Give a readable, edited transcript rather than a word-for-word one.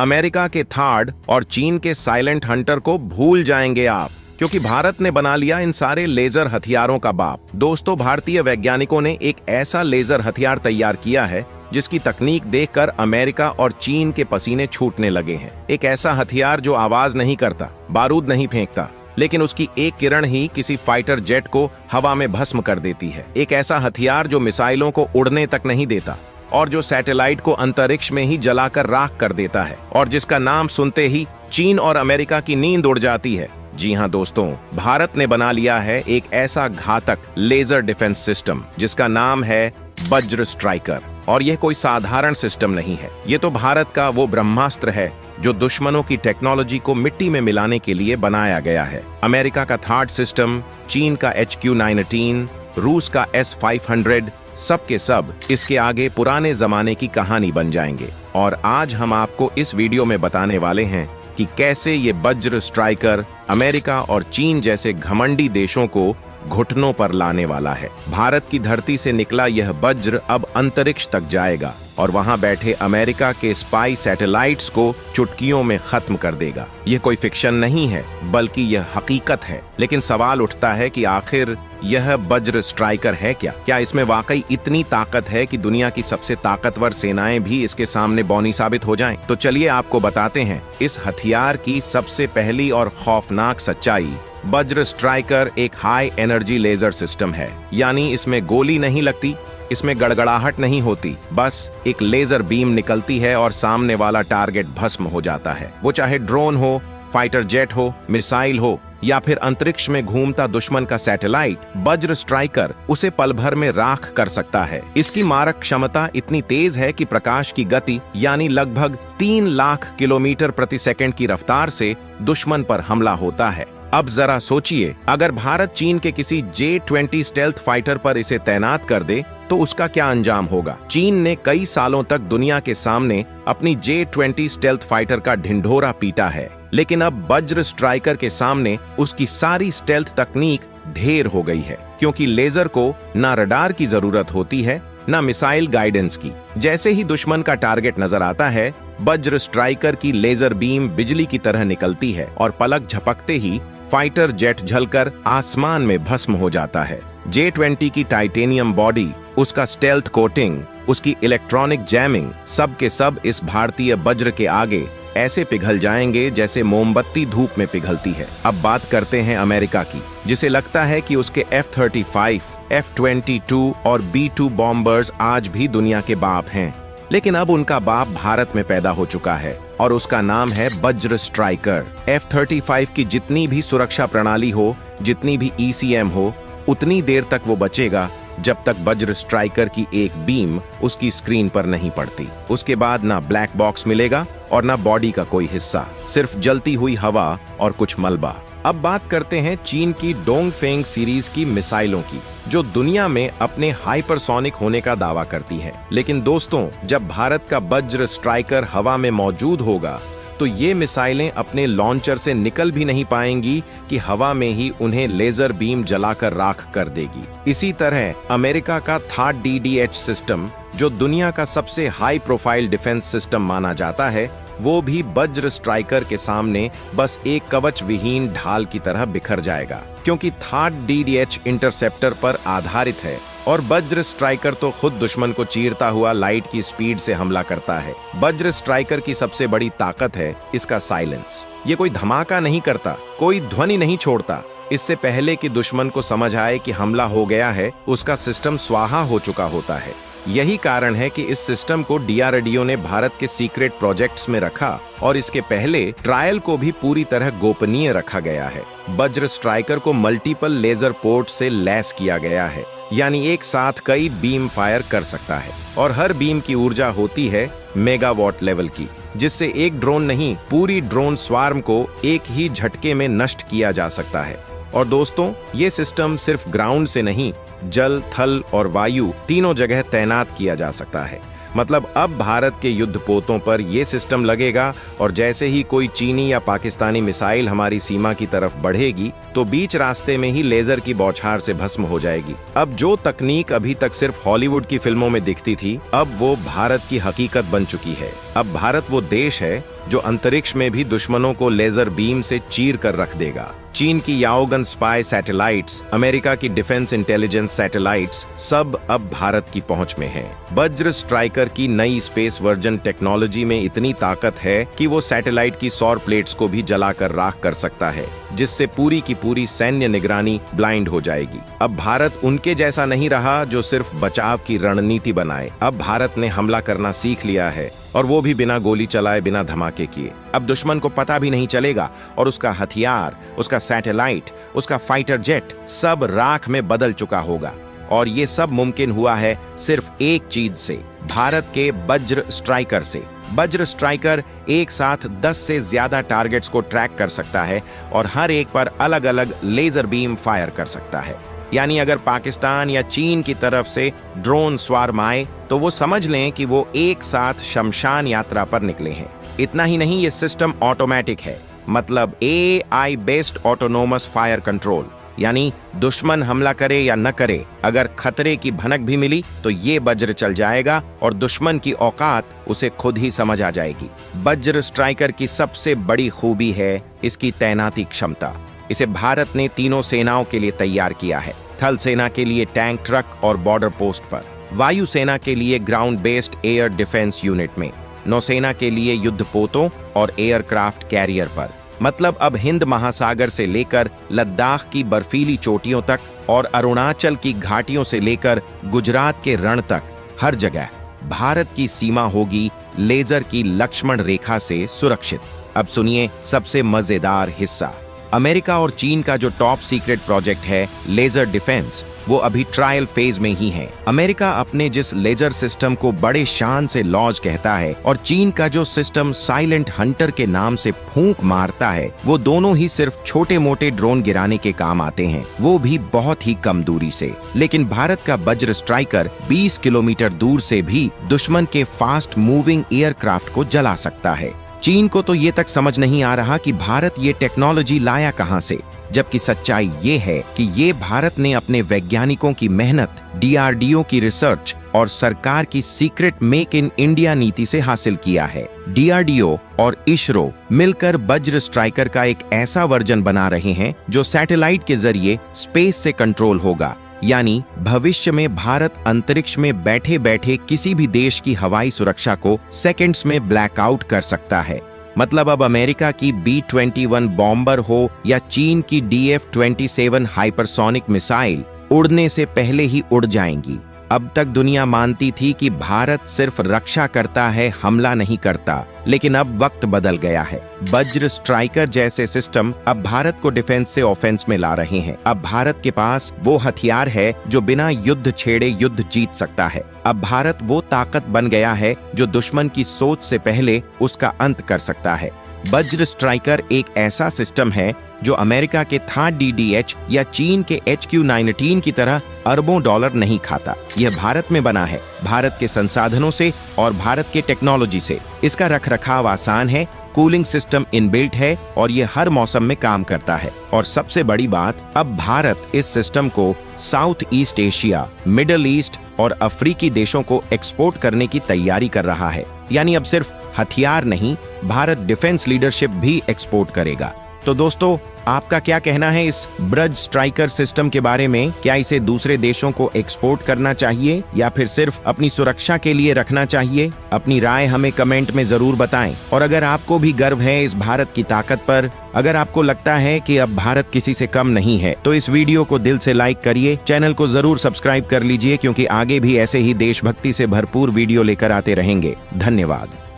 America के third और चीन के साइलेंट हंटर को भूल जाएंगे आप, क्योंकि भारत ने बना लिया इन सारे लेजर हथियारों का बाप। दोस्तों, भारतीय वैज्ञानिकों ने एक ऐसा लेजर हथियार तैयार किया है जिसकी तकनीक देखकर अमेरिका और चीन के पसीने छूटने लगे हैं। एक ऐसा हथियार जो आवाज नहीं करता, बारूद नहीं फेंकता, लेकिन उसकी एक किरण ही किसी फाइटर जेट को हवा में भस्म कर देती है। एक ऐसा हथियार जो मिसाइलों को उड़ने तक नहीं देता और जो सैटेलाइट को अंतरिक्ष में ही जलाकर राख कर देता है, और जिसका नाम सुनते ही चीन और अमेरिका की नींद उड़ जाती है। जी हाँ दोस्तों, भारत ने बना लिया है एक ऐसा घातक लेजर डिफेंस सिस्टम जिसका नाम है वज्र स्ट्राइकर। और यह कोई साधारण सिस्टम नहीं है, ये तो भारत का वो ब्रह्मास्त्र है जो दुश्मनों की टेक्नोलॉजी को मिट्टी में मिलाने के लिए बनाया गया है। अमेरिका का थार्ड सिस्टम, चीन का HQ-19, रूस का S-500, सब के सब इसके आगे पुराने जमाने की कहानी बन जाएंगे। और आज हम आपको इस वीडियो में बताने वाले हैं कि कैसे ये वज्र स्ट्राइकर अमेरिका और चीन जैसे घमंडी देशों को घुटनों पर लाने वाला है। भारत की धरती से निकला यह वज्र अब अंतरिक्ष तक जाएगा और वहां बैठे अमेरिका के स्पाई सैटेलाइट्स को चुटकियों में खत्म कर देगा। यह कोई फिक्शन नहीं है, बल्कि यह हकीकत है। लेकिन सवाल उठता है कि आखिर यह वज्र स्ट्राइकर है क्या? क्या इसमें वाकई इतनी ताकत है कि दुनिया की सबसे ताकतवर सेनाएं भी इसके सामने बौनी साबित हो जाएं? तो चलिए आपको बताते हैं इस हथियार की सबसे पहली और खौफनाक सच्चाई। वज्र स्ट्राइकर एक हाई एनर्जी लेजर सिस्टम है, यानी इसमें गोली नहीं लगती, इसमें गड़गड़ाहट नहीं होती, बस एक लेजर बीम निकलती है और सामने वाला टारगेट भस्म हो जाता है। वो चाहे ड्रोन हो, फाइटर जेट हो, मिसाइल हो या फिर अंतरिक्ष में घूमता दुश्मन का सैटेलाइट, वज्र स्ट्राइकर उसे पल भर में राख कर सकता है। इसकी मारक क्षमता इतनी तेज है कि प्रकाश की गति यानी लगभग 3 लाख किलोमीटर प्रति सेकंड की रफ्तार से दुश्मन पर हमला होता है। अब जरा सोचिए, अगर भारत चीन के किसी J-20 स्टेल्थ फाइटर पर इसे तैनात कर दे तो उसका क्या अंजाम होगा? चीन ने कई सालों तक दुनिया के सामने अपनी J-20 स्टेल्थ फाइटर का ढिंढोरा पीटा है, लेकिन अब वज्र स्ट्राइकर के सामने उसकी सारी स्टेल्थ तकनीक ढेर हो गई है, क्योंकि लेजर को ना रडार की जरूरत होती है ना मिसाइल गाइडेंस की। जैसे ही दुश्मन का टारगेट नजर आता है, वज्र स्ट्राइकर की लेजर बीम बिजली की तरह निकलती है और पलक झपकते ही फाइटर जेट झलकर आसमान में भस्म हो जाता है। J-20 की टाइटेनियम बॉडी, उसका स्टेल्थ कोटिंग, उसकी इलेक्ट्रॉनिक जैमिंग, सब के सब इस भारतीय वज्र के आगे ऐसे पिघल जाएंगे जैसे मोमबत्ती धूप में पिघलती है। अब बात करते हैं अमेरिका की, जिसे लगता है कि उसके F-35, F-22 और B-2 बॉम्बर्स आज भी दुनिया के बाप हैं। लेकिन अब उनका बाप भारत में पैदा हो चुका है और उसका नाम है वज्र स्ट्राइकर। F-35 की जितनी भी सुरक्षा प्रणाली हो, जितनी भी ECM हो, उतनी देर तक वो बचेगा जब तक वज्र स्ट्राइकर की एक बीम उसकी स्क्रीन पर नहीं पड़ती। उसके बाद ना ब्लैक बॉक्स मिलेगा और ना बॉडी का कोई हिस्सा, सिर्फ जलती हुई हवा और कुछ मलबा। अब बात करते हैं चीन की डोंगफेंग सीरीज की मिसाइलों की, जो दुनिया में अपने हाइपरसोनिक होने का दावा करती हैं। लेकिन दोस्तों, जब भारत का वज्र स्ट्राइकर हवा में मौजूद होगा तो ये मिसाइलें अपने लॉन्चर से निकल भी नहीं पाएंगी कि हवा में ही उन्हें लेजर बीम जलाकर राख कर देगी। इसी तरह अमेरिका का थार्ड DDH सिस्टम, जो दुनिया का सबसे हाई प्रोफाइल डिफेंस सिस्टम माना जाता है, वो भी वज्र स्ट्राइकर के सामने बस एक कवच विहीन ढाल की तरह बिखर जाएगा, क्योंकि थार्ड DDH इंटरसेप्टर पर आधारित है और वज्र स्ट्राइकर तो खुद दुश्मन को चीरता हुआ लाइट की स्पीड से हमला करता है। वज्र स्ट्राइकर की सबसे बड़ी ताकत है इसका साइलेंस। ये कोई धमाका नहीं करता, कोई ध्वनि नहीं छोड़ता। इससे पहले कि दुश्मन को समझ आए कि हमला हो गया है, उसका सिस्टम स्वाहा हो चुका होता है। यही कारण है कि इस सिस्टम को DRDO ने भारत के सीक्रेट प्रोजेक्ट्स में रखा और इसके पहले ट्रायल को भी पूरी तरह गोपनीय रखा गया है। वज्र स्ट्राइकर को मल्टीपल लेजर पोर्ट से लैस किया गया है, यानी एक साथ कई बीम फायर कर सकता है और हर बीम की ऊर्जा होती है मेगावाट लेवल की, जिससे एक ड्रोन नहीं, पूरी ड्रोन स्वार्म को एक ही झटके में नष्ट किया जा सकता है। और दोस्तों, ये सिस्टम सिर्फ ग्राउंड से नहीं, जल, थल और वायु तीनों जगह तैनात किया जा सकता है। मतलब अब भारत के युद्धपोतों पर यह सिस्टम लगेगा और जैसे ही कोई चीनी या पाकिस्तानी मिसाइल हमारी सीमा की तरफ बढ़ेगी तो बीच रास्ते में ही लेजर की बौछार से भस्म हो जाएगी। अब जो तकनीक अभी तक सिर्फ हॉलीवुड की फिल्मों में दिखती थी, अब वो भारत की हकीकत बन चुकी है। अब भारत वो देश है जो अंतरिक्ष में भी दुश्मनों को लेजर बीम से चीर कर रख देगा। चीन की याओगन स्पाई सैटेलाइट्स, अमेरिका की डिफेंस इंटेलिजेंस सैटेलाइट्स सब अब भारत की पहुंच में हैं। वज्र स्ट्राइकर की नई स्पेस वर्जन टेक्नोलॉजी में इतनी ताकत है कि वो सैटेलाइट की सौर प्लेट्स को भी जलाकर राख कर सकता है, जिससे पूरी की पूरी सैन्य निगरानी ब्लाइंड हो जाएगी। अब भारत उनके जैसा नहीं रहा जो सिर्फ बचाव की रणनीति बनाए। अब भारत ने हमला करना सीख लिया है, और वो भी बिना गोली चलाए, बिना धमाके किए। अब दुश्मन को पता भी नहीं चलेगा और उसका हथियार, उसका सैटेलाइट, उसका फाइटर जेट सब राख में बदल चुका होगा। और ये सब मुमकिन हुआ है सिर्फ एक चीज से, भारत के वज्र स्ट्राइकर से। वज्र स्ट्राइकर एक साथ 10 से ज्यादा टारगेट्स को ट्रैक कर सकता है और हर एक पर अलग अलग लेजर बीम फायर कर सकता है। यानी अगर पाकिस्तान या चीन की तरफ से ड्रोन स्वार्म आए तो वो समझ लें कि वो एक साथ शमशान यात्रा पर निकले हैं। इतना ही नहीं, ये सिस्टम ऑटोमेटिक है, मतलब AI based autonomous fire control. यानी दुश्मन हमला करे या न करे, अगर खतरे की भनक भी मिली तो ये वज्र चल जाएगा और दुश्मन की औकात उसे खुद ही समझ आ जाएगी। वज्र स्ट्राइकर की सबसे बड़ी खूबी है इसकी तैनाती क्षमता। इसे भारत ने तीनों सेनाओं के लिए तैयार किया है। थल सेना के लिए टैंक ट्रक और बॉर्डर पोस्ट पर, वायु सेना के लिए ground based air defence unit में, नौसेना के लिए युद्धपोतों और एयरक्राफ्ट कैरियर पर। मतलब अब हिंद महासागर से लेकर लद्दाख की बर्फीली चोटियों तक और अरुणाचल की घाटियों से लेकर गुजरात के रण तक, हर जगह भारत की सीमा होगी लेजर की लक्ष्मण रेखा से सुरक्षित। अब सुनिए सबसे मजेदार हिस्सा। अमेरिका और चीन का जो टॉप सीक्रेट प्रोजेक्ट है लेजर डिफेंस, वो अभी ट्रायल फेज में ही है। अमेरिका अपने जिस लेजर सिस्टम को बड़े शान से लॉन्च कहता है और चीन का जो सिस्टम साइलेंट हंटर के नाम से फूंक मारता है, वो दोनों ही सिर्फ छोटे मोटे ड्रोन गिराने के काम आते हैं, वो भी बहुत ही कम दूरी से। लेकिन भारत का वज्र स्ट्राइकर 20 किलोमीटर दूर से भी दुश्मन के फास्ट मूविंग एयरक्राफ्ट को जला सकता है। चीन को तो ये तक समझ नहीं आ रहा कि भारत ये टेक्नोलॉजी लाया कहां से, जबकि सच्चाई ये है कि ये भारत ने अपने वैज्ञानिकों की मेहनत, DRDO की रिसर्च और सरकार की सीक्रेट मेक इन इंडिया नीति से हासिल किया है। DRDO और ISRO मिलकर वज्र स्ट्राइकर का एक ऐसा वर्जन बना रहे हैं जो सैटेलाइट के जरिए स्पेस से कंट्रोल होगा। यानी भविष्य में भारत अंतरिक्ष में बैठे बैठे किसी भी देश की हवाई सुरक्षा को सेकंड्स में ब्लैकआउट कर सकता है। मतलब अब अमेरिका की B-21 बॉम्बर हो या चीन की DF-27 हाइपरसोनिक मिसाइल, उड़ने से पहले ही उड़ जाएंगी। अब तक दुनिया मानती थी कि भारत सिर्फ रक्षा करता है, हमला नहीं करता, लेकिन अब वक्त बदल गया है। वज्र स्ट्राइकर जैसे सिस्टम अब भारत को डिफेंस से ऑफेंस में ला रहे हैं। अब भारत के पास वो हथियार है जो बिना युद्ध छेड़े युद्ध जीत सकता है। अब भारत वो ताकत बन गया है जो दुश्मन की सोच से पहले उसका अंत कर सकता है। वज्र स्ट्राइकर एक ऐसा सिस्टम है जो अमेरिका के THAAD DDH या चीन के HQ-19 की तरह अरबों डॉलर नहीं खाता। यह भारत में बना है, भारत के संसाधनों से और भारत के टेक्नोलॉजी से। इसका रखरखाव आसान है, कूलिंग सिस्टम इनबिल्ट है और यह हर मौसम में काम करता है। और सबसे बड़ी बात, अब भारत इस सिस्टम को south east Asia, middle east और अफ्रीकी देशों को एक्सपोर्ट करने की तैयारी कर रहा है। यानी अब सिर्फ हथियार नहीं, भारत डिफेंस लीडरशिप भी एक्सपोर्ट करेगा। तो दोस्तों, आपका क्या कहना है इस वज्र स्ट्राइकर सिस्टम के बारे में? क्या इसे दूसरे देशों को एक्सपोर्ट करना चाहिए या फिर सिर्फ अपनी सुरक्षा के लिए रखना चाहिए? अपनी राय हमें कमेंट में जरूर बताएं। और अगर आपको भी गर्व है इस भारत की ताकत पर, अगर आपको लगता है कि अब भारत किसी से कम नहीं है, तो इस वीडियो को दिल से लाइक करिए, चैनल को जरूर सब्सक्राइब कर लीजिए, क्योंकि आगे भी ऐसे ही देशभक्ति से भरपूर वीडियो लेकर आते रहेंगे। धन्यवाद।